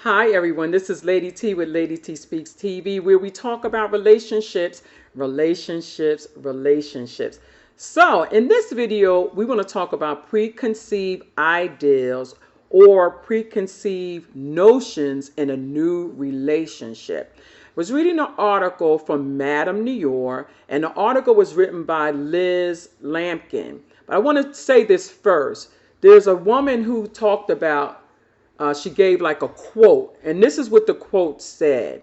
Hi, everyone. This is Lady T with Lady T Speaks TV, where we talk about relationships, relationships. So, in this video, we want to talk about preconceived ideals or preconceived notions in a new relationship. I was reading an article from Madame New York, and the article was written by Liz Lampkin. But I want to say this first. There's a woman who talked about she gave like a quote, and this is what the quote said: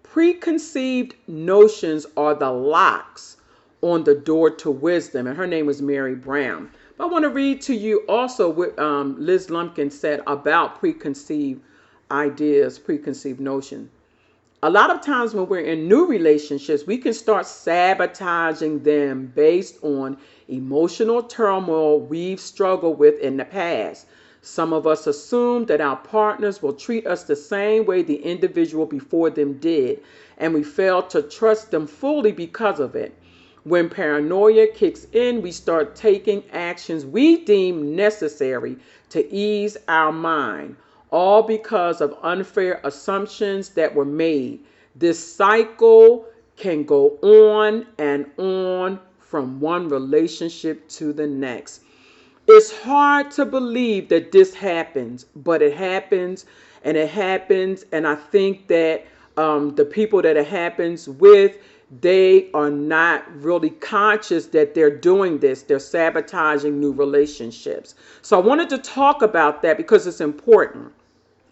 preconceived notions are the locks on the door to wisdom. And her name was Mary Brown. But I want to read to you also what Liz Lumpkin said about preconceived ideas, preconceived notions. A lot of times when we're in new relationships, we can start sabotaging them based on emotional turmoil we've struggled with in the past. Some of us assume that our partners will treat us the same way the individual before them did, and we fail to trust them fully because of it. When paranoia kicks in, we start taking actions we deem necessary to ease our mind, all because of unfair assumptions that were made. This cycle can go on and on from one relationship to the next. It's hard to believe that this happens, but it happens and it happens. And I think that the people that it happens with, they are not really conscious that they're doing this. They're sabotaging new relationships. So I wanted to talk about that because it's important.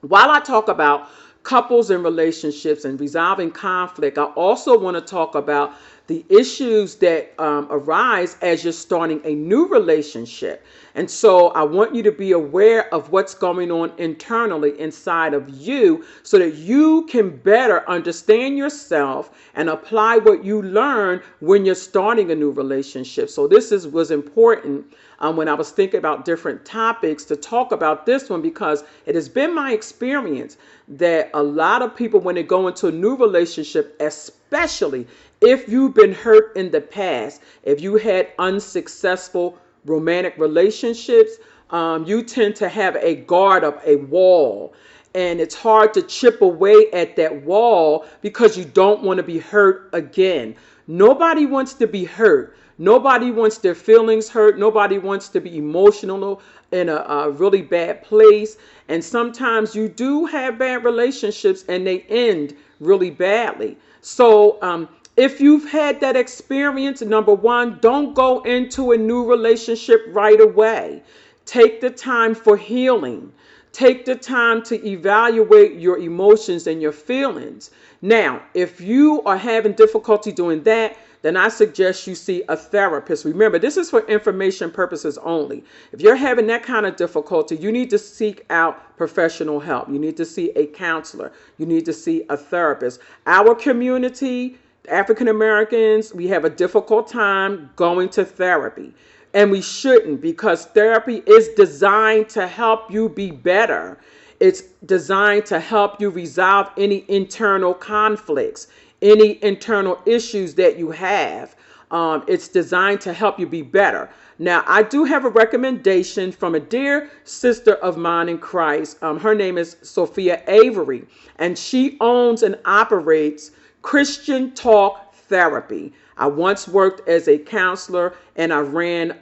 While I talk about couples and relationships and resolving conflict, I also want to talk about the issues that arise as you're starting a new relationship. And so I want you to be aware of what's going on internally inside of you so that you can better understand yourself and apply what you learn when you're starting a new relationship. So was important when I was thinking about different topics to talk about this one, because it has been my experience that a lot of people, when they go into a new relationship, especially if you've been hurt in the past, if you had unsuccessful romantic relationships, you tend to have a guard up, a wall. And it's hard to chip away at that wall because you don't want to be hurt again. Nobody wants to be hurt. Nobody wants their feelings hurt. Nobody wants to be emotional in a really bad place. And sometimes you do have bad relationships and they end really badly. So if you've had that experience, number one, don't go into a new relationship right away. Take the time for healing. Take the time to evaluate your emotions and your feelings. Now, if you are having difficulty doing that, then I suggest you see a therapist. Remember, this is for information purposes only. If you're having that kind of difficulty, you need to seek out professional help. You need to see a counselor. You need to see a therapist. Our community, African Americans, we have a difficult time going to therapy. And we shouldn't, because therapy is designed to help you be better. It's designed to help you resolve any internal conflicts, any internal issues that you have. It's designed to help you be better. Now, I do have a recommendation from a dear sister of mine in Christ. Her name is Sophia Avery, and she owns and operates Christian Talk Therapy. I once worked as a counselor, and I ran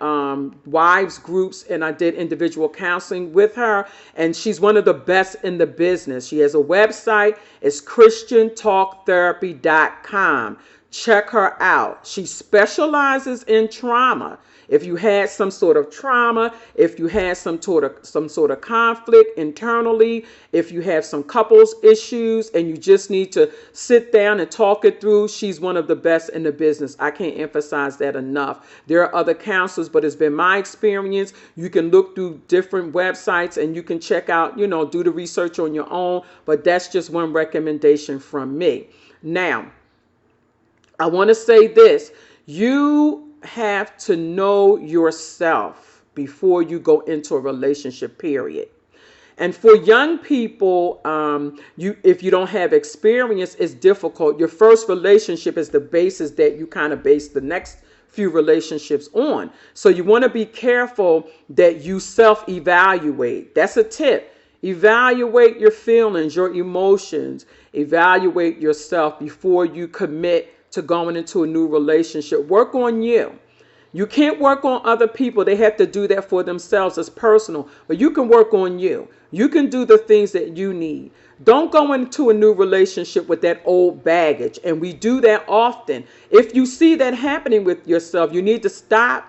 wives groups, and I did individual counseling with her. And she's one of the best in the business. She has a website. It's christiantalktherapy.com. Check her out. She specializes in trauma. If you had some sort of trauma, if you had some sort of conflict internally, if you have some couples issues and you just need to sit down and talk it through, she's one of the best in the business. I can't emphasize that enough. There are other counselors, but it's been my experience. You can look through different websites and you can check out, do the research on your own, but that's just one recommendation from me. Now, I want to say this. You have to know yourself before you go into a relationship, period. And for young people, if you don't have experience, it's difficult. Your first relationship is the basis that you kind of base the next few relationships on. So you want to be careful that you self-evaluate. That's a tip. Evaluate your feelings, your emotions. Evaluate yourself before you commit to going into a new relationship. Work on you. You can't work on other people. They have to do that for themselves. It's personal. But you can work on you. You can do the things that you need. Don't go into a new relationship with that old baggage. And we do that often. If you see that happening with yourself, you need to stop.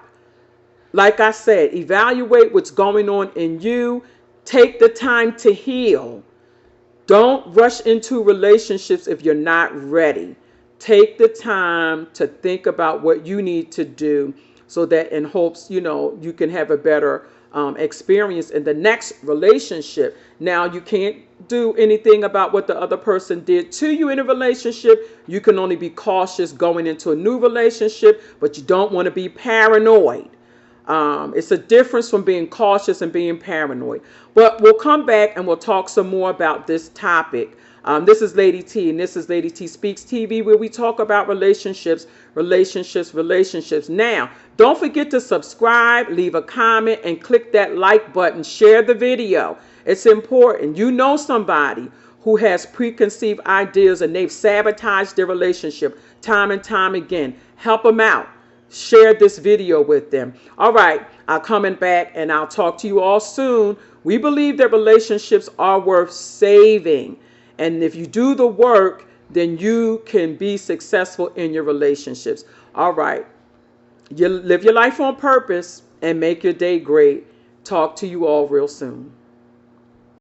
Like I said, evaluate what's going on in you. Take the time to heal. Don't rush into relationships if you're not ready. Take the time to think about what you need to do so that in hopes, you can have a better experience in the next relationship. Now, you can't do anything about what the other person did to you in a relationship. You can only be cautious going into a new relationship, but you don't want to be paranoid. It's a difference from being cautious and being paranoid. But we'll come back and we'll talk some more about this topic. This is Lady T, and this is Lady T Speaks TV, where we talk about relationships. Now, don't forget to subscribe, leave a comment, and click that like button. Share the video. It's important. You know somebody who has preconceived ideas and they've sabotaged their relationship time and time again. Help them out. Share this video with them. All right, I'll coming back and I'll talk to you all soon. We believe that relationships are worth saving. And if you do the work, then you can be successful in your relationships. All right. You live your life on purpose and make your day great. Talk to you all real soon.